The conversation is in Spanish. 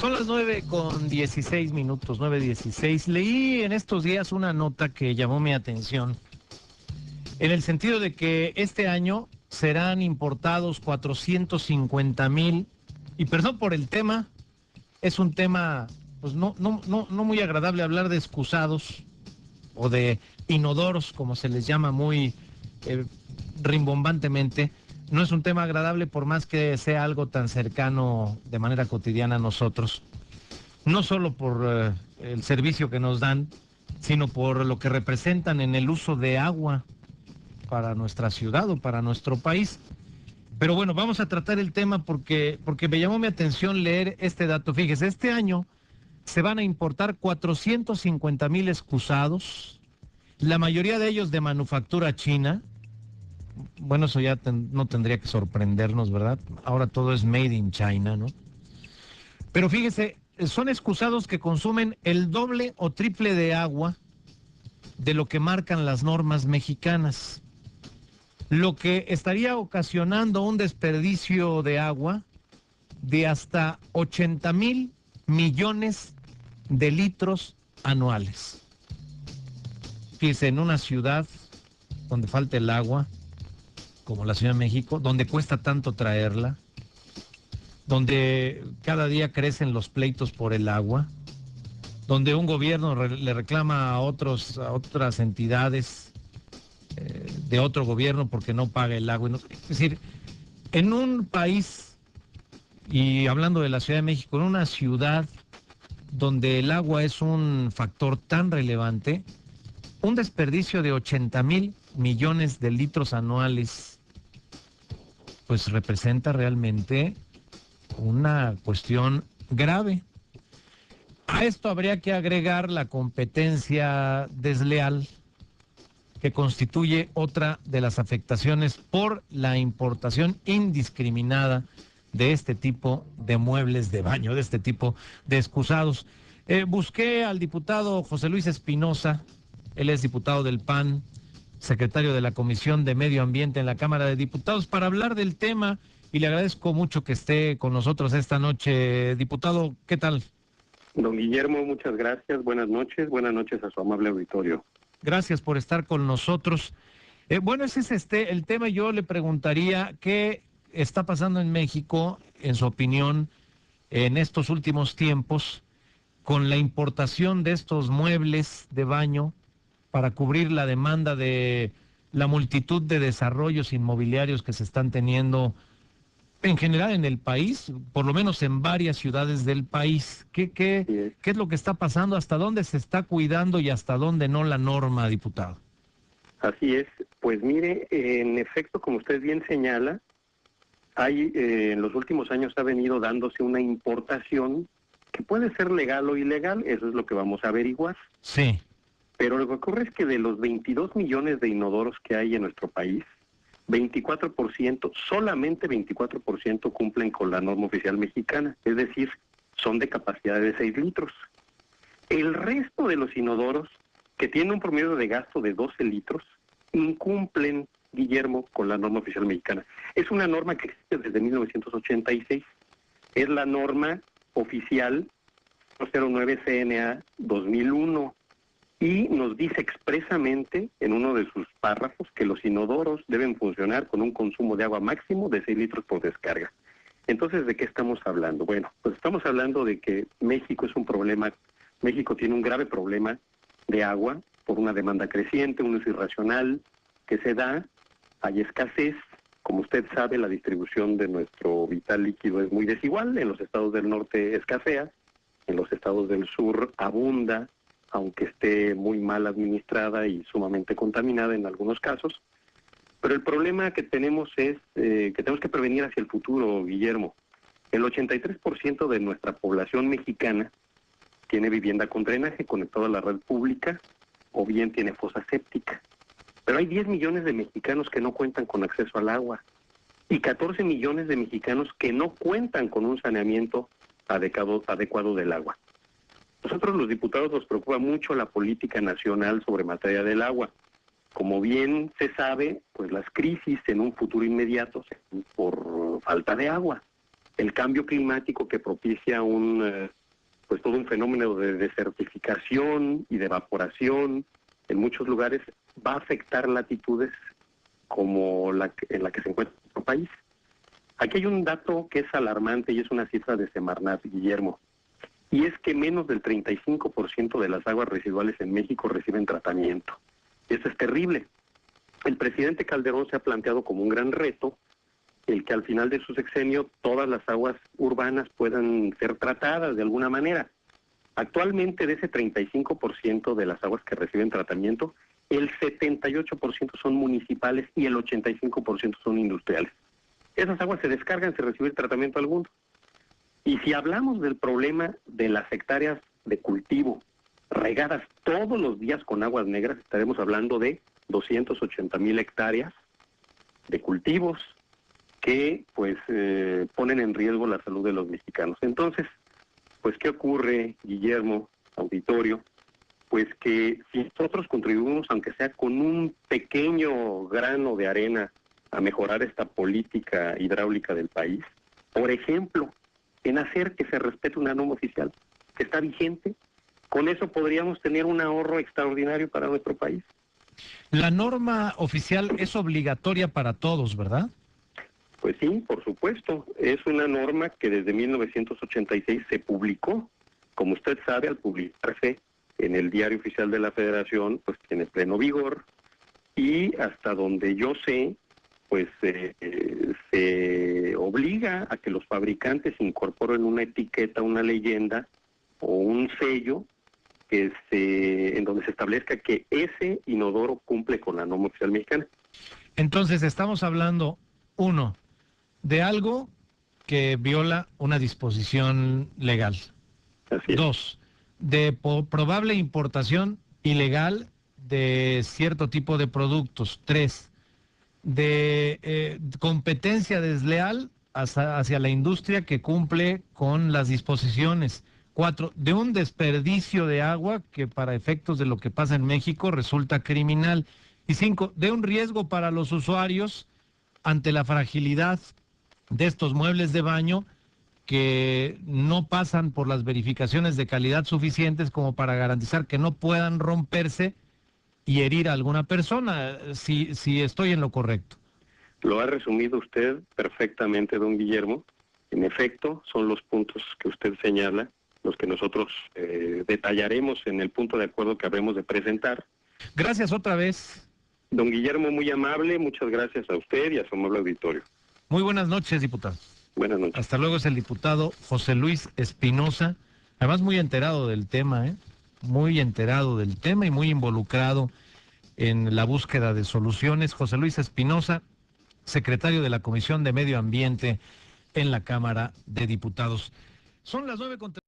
Son las 9:16, 9:16. Leí en estos días una nota que llamó mi atención, en el sentido de que este año serán importados 450,000, y perdón por el tema, es un tema, pues no muy agradable hablar de excusados o de inodoros, como se les llama muy eh, rimbombantemente. No es un tema agradable por más que sea algo tan cercano de manera cotidiana a nosotros. No solo por el servicio que nos dan, sino por lo que representan en el uso de agua para nuestra ciudad o para nuestro país. Pero bueno, vamos a tratar el tema porque me llamó mi atención leer este dato. Fíjese, este año se van a importar 450,000 excusados, la mayoría de ellos de manufactura china. Bueno, eso ya no tendría que sorprendernos, ¿verdad? Ahora todo es made in China, ¿no? Pero fíjese, son excusados que consumen el doble o triple de agua de lo que marcan las normas mexicanas, lo que estaría ocasionando un desperdicio de agua de hasta 80,000 millones de litros anuales. Fíjese, en una ciudad donde falta el agua, como la Ciudad de México, donde cuesta tanto traerla, donde cada día crecen los pleitos por el agua, donde un gobierno le reclama a otras entidades de otro gobierno porque no paga el agua. Es decir, en un país, y hablando de la Ciudad de México, en una ciudad donde el agua es un factor tan relevante, un desperdicio de 80,000 millones de litros anuales, pues representa realmente una cuestión grave. A esto habría que agregar la competencia desleal, que constituye otra de las afectaciones por la importación indiscriminada de este tipo de muebles de baño, de este tipo de excusados. Busqué al diputado José Luis Espinosa, él es diputado del PAN, secretario de la Comisión de Medio Ambiente en la Cámara de Diputados, para hablar del tema, y le agradezco mucho que esté con nosotros esta noche. Diputado, ¿qué tal? Don Guillermo, muchas gracias. Buenas noches a su amable auditorio. Gracias por estar con nosotros. Bueno, ese es el tema. Yo le preguntaría qué está pasando en México, en su opinión, en estos últimos tiempos, con la importación de estos muebles de baño para cubrir la demanda de la multitud de desarrollos inmobiliarios que se están teniendo en general en el país, por lo menos en varias ciudades del país. ¿Qué es lo que está pasando? ¿Hasta dónde se está cuidando y hasta dónde no la norma, diputado? Así es. Pues mire, en efecto, como usted bien señala, en los últimos años ha venido dándose una importación que puede ser legal o ilegal, eso es lo que vamos a averiguar. Sí. Pero lo que ocurre es que de los 22 millones de inodoros que hay en nuestro país, 24%, solamente 24% cumplen con la norma oficial mexicana, es decir, son de capacidad de 6 litros. El resto de los inodoros, que tienen un promedio de gasto de 12 litros, incumplen, Guillermo, con la norma oficial mexicana. Es una norma que existe desde 1986. Es la norma oficial 09 CNA 2001 y nos dice expresamente en uno de sus párrafos que los inodoros deben funcionar con un consumo de agua máximo de 6 litros por descarga. Entonces, ¿de qué estamos hablando? Bueno, pues estamos hablando de que México es un problema. México tiene un grave problema de agua por una demanda creciente, un uso irracional que se da, hay escasez. Como usted sabe, la distribución de nuestro vital líquido es muy desigual. En los estados del norte escasea, en los estados del sur abunda, aunque esté muy mal administrada y sumamente contaminada en algunos casos. Pero el problema que tenemos es que tenemos que prevenir hacia el futuro, Guillermo. El 83% de nuestra población mexicana tiene vivienda con drenaje conectado a la red pública o bien tiene fosa séptica. Pero hay 10 millones de mexicanos que no cuentan con acceso al agua y 14 millones de mexicanos que no cuentan con un saneamiento adecuado del agua. Nosotros los diputados nos preocupa mucho la política nacional sobre materia del agua. Como bien se sabe, pues las crisis en un futuro inmediato se dan por falta de agua. el cambio climático que propicia pues todo un fenómeno de desertificación y de evaporación en muchos lugares va a afectar latitudes como en la que se encuentra nuestro país. Aquí hay un dato que es alarmante y es una cifra de Semarnat, Guillermo, y es que menos del 35% de las aguas residuales en México reciben tratamiento. Eso es terrible. El presidente Calderón se ha planteado como un gran reto el que al final de su sexenio todas las aguas urbanas puedan ser tratadas de alguna manera. Actualmente de ese 35% de las aguas que reciben tratamiento, el 78% son municipales y el 85% son industriales. Esas aguas se descargan sin recibir tratamiento alguno. Y si hablamos del problema de las hectáreas de cultivo regadas todos los días con aguas negras, estaremos hablando de 280,000 hectáreas de cultivos que pues ponen en riesgo la salud de los mexicanos. Entonces, pues ¿qué ocurre, Guillermo, auditorio? Pues que si nosotros contribuimos, aunque sea con un pequeño grano de arena, a mejorar esta política hidráulica del país, por ejemplo, en hacer que se respete una norma oficial que está vigente, con eso podríamos tener un ahorro extraordinario para nuestro país. La norma oficial es obligatoria para todos, ¿verdad? Pues sí, por supuesto. Es una norma que desde 1986 se publicó. Como usted sabe, al publicarse en el Diario Oficial de la Federación, pues tiene pleno vigor. Y hasta donde yo sé, pues se obliga a que los fabricantes incorporen una etiqueta, una leyenda o un sello en donde se establezca que ese inodoro cumple con la norma oficial mexicana. Entonces estamos hablando, uno, de algo que viola una disposición legal. Así es. Dos, de probable importación ilegal de cierto tipo de productos. Tres, de competencia desleal hacia la industria que cumple con las disposiciones. Cuatro, de un desperdicio de agua que para efectos de lo que pasa en México resulta criminal. Y cinco, de un riesgo para los usuarios ante la fragilidad de estos muebles de baño que no pasan por las verificaciones de calidad suficientes como para garantizar que no puedan romperse y herir a alguna persona, si estoy en lo correcto. Lo ha resumido usted perfectamente, don Guillermo. En efecto, son los puntos que usted señala los que nosotros detallaremos en el punto de acuerdo que habremos de presentar. Gracias otra vez. Don Guillermo, muy amable, muchas gracias a usted y a su amable auditorio. Muy buenas noches, diputado. Buenas noches. Hasta luego, es el diputado José Luis Espinosa, además muy enterado del tema, muy enterado del tema y muy involucrado en la búsqueda de soluciones. José Luis Espinosa, secretario de la Comisión de Medio Ambiente en la Cámara de Diputados. Son las 9:30.